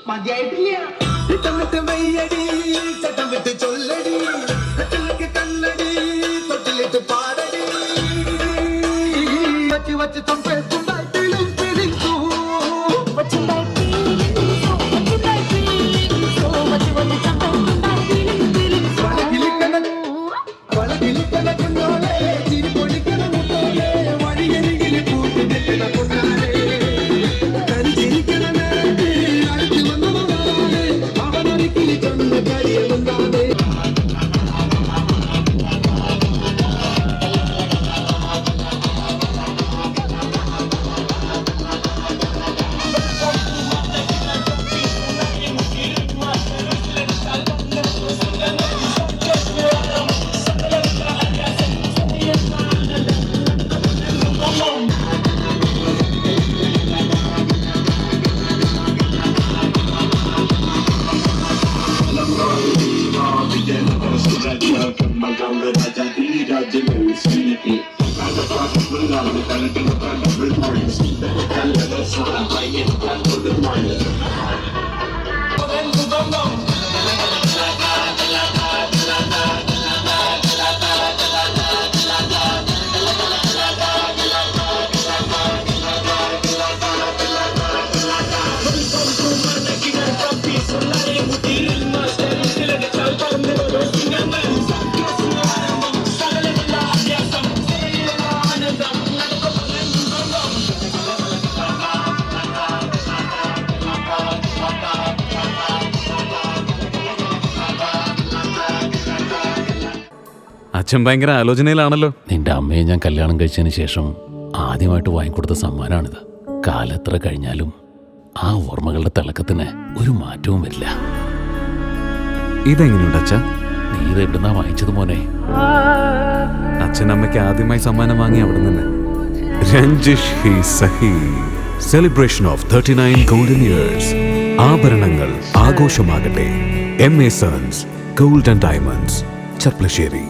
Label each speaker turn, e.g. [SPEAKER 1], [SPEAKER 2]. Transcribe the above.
[SPEAKER 1] മതിയായിട്ടില്ല.
[SPEAKER 2] അച്ഛൻ ഭയങ്കര ആലോചനയിലാണല്ലോ.
[SPEAKER 3] നിന്റെ അമ്മയെ ഞാൻ കല്യാണം കഴിച്ചതിന് ശേഷം ആദ്യമായിട്ട് വാങ്ങിക്കൊടുത്ത സമ്മാനമാണിത്. കാലെത്ര കഴിഞ്ഞാലും ആ ഓർമ്മകളുടെ തിളക്കത്തിന് ഒരു മാറ്റവും വരില്ല.
[SPEAKER 2] ഇതെങ്ങനെയുണ്ട് അച്ഛാ?
[SPEAKER 3] നീ ഇത് എവിടുന്നാ വാങ്ങിച്ചത് മോനെ?
[SPEAKER 2] അച്ഛൻ അമ്മയ്ക്ക് ആദ്യമായി സമ്മാനം വാങ്ങി അവിടെ നിന്ന്. രഞ്ജിഷ് ഹി സഹി സെലിബ്രേഷൻ ഓഫ് 39 ഗോൾഡൻ ഇയേഴ്സ്. ആഭരണങ്ങൾ ആഘോഷമാകട്ടെ. MA Sons Gold and Diamonds, ചർപ്പളശ്ശേരി.